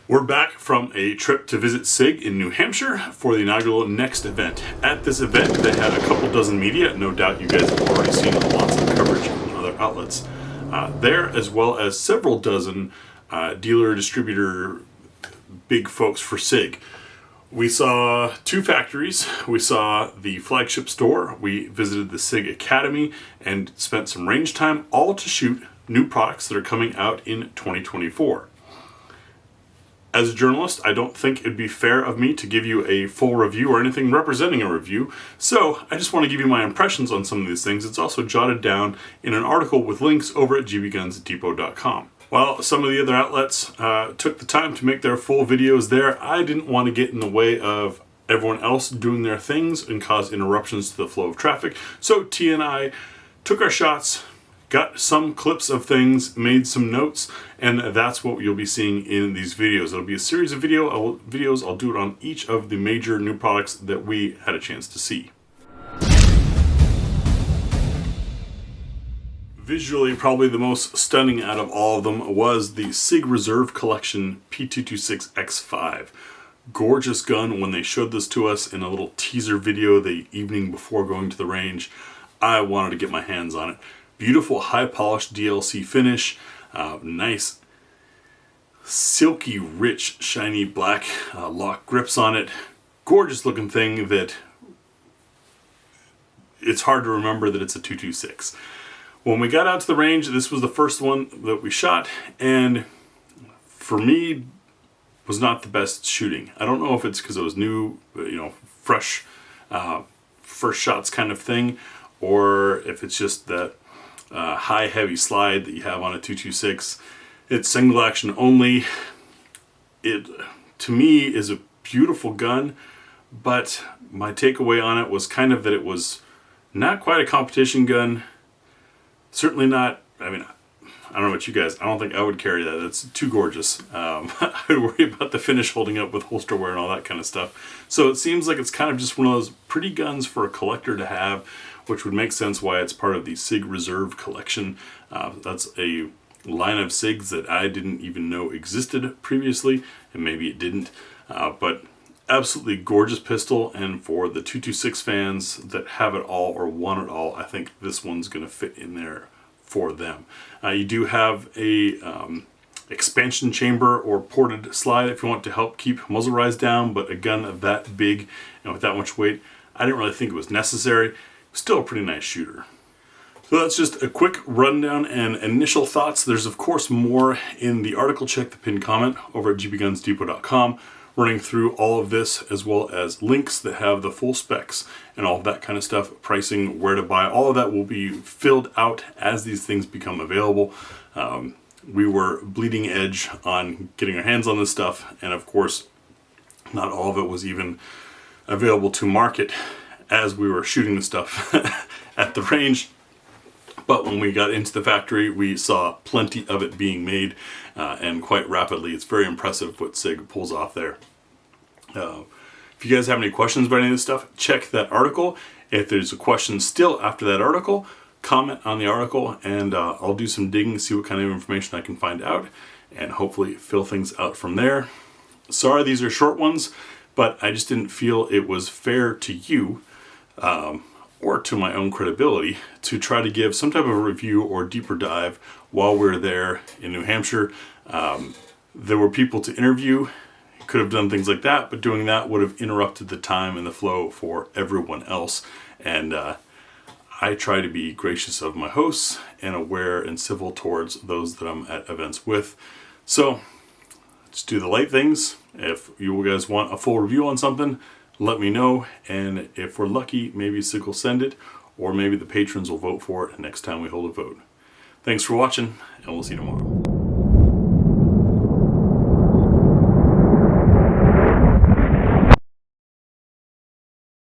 We're back from a trip to visit Sig in New Hampshire for the inaugural Next event. At this event, they had a couple dozen media. No doubt you guys have already seen lots of coverage on other outlets there, as well as several dozen dealer, distributor, big folks for Sig. We saw two factories. We saw the flagship store. We visited the Sig Academy and spent some range time, all to shoot new products that are coming out in 2024. As a journalist, I don't think it'd be fair of me to give you a full review or anything representing a review, so I just want to give you my impressions on some of these things. It's also jotted down in an article with links over at gbgunsdepot.com. While some of the other outlets took the time to make their full videos there, I didn't want to get in the way of everyone else doing their things and cause interruptions to the flow of traffic, so T and I took our shots, got some clips of things, made some notes, and that's what you'll be seeing in these videos. It'll be a series of videos. I'll do it on each of the major new products that we had a chance to see. Visually, probably the most stunning out of all of them was the Sig Reserve Collection P226-XFIVE. Gorgeous gun. When they showed this to us in a little teaser video the evening before going to the range, I wanted to get my hands on it. Beautiful high polished DLC finish, nice silky rich shiny black lock grips on it. Gorgeous looking thing that it's hard to remember that it's a 226. When we got out to the range, this was the first one that we shot, and for me was not the best shooting. I don't know if it's because it was new, fresh first shots kind of thing, or if it's just that high heavy slide that you have on a 226. It's single action only. It to me is a beautiful gun, but my takeaway on it was kind of that it was not quite a competition gun. Certainly not, I don't know about you guys, I don't think I would carry that. It's too gorgeous. I would worry about the finish holding up with holster wear and all that kind of stuff. So it seems like it's kind of just one of those pretty guns for a collector to have, which would make sense why it's part of the Sig Reserve Collection. That's a line of SIGs that I didn't even know existed previously, and maybe it didn't. But absolutely gorgeous pistol, and for the 226 fans that have it all or want it all, I think this one's going to fit in there for them. You do have a expansion chamber or ported slide if you want to help keep muzzle rise down, but a gun of that big and with that much weight, I didn't really think it was necessary. Still a pretty nice shooter. So that's just a quick rundown and initial thoughts. There's of course more in the article. Check the pinned comment over at gbgunsdepot.com, running through all of this, as well as links that have the full specs and all of that kind of stuff, pricing, where to buy. All of that will be filled out as these things become available. We were bleeding edge on getting our hands on this stuff, and of course not all of it was even available to market as we were shooting the stuff at the range. But when we got into the factory, we saw plenty of it being made, and quite rapidly. It's very impressive what Sig pulls off there. If you guys have any questions about any of this stuff, check that article. If there's a question still after that article, comment on the article, and I'll do some digging, see what kind of information I can find out, and hopefully fill things out from there. Sorry these are short ones, but I just didn't feel it was fair to you, or to my own credibility, to try to give some type of a review or deeper dive while we're there in New Hampshire. There were people to interview, could have done things like that, but doing that would have interrupted the time and the flow for everyone else. And I try to be gracious of my hosts and aware and civil towards those that I'm at events with. So just do the light things. If you guys want a full review on something, let me know, and if we're lucky, maybe Sig will send it, or maybe the patrons will vote for it next time we hold a vote. Thanks for watching, and we'll see you tomorrow.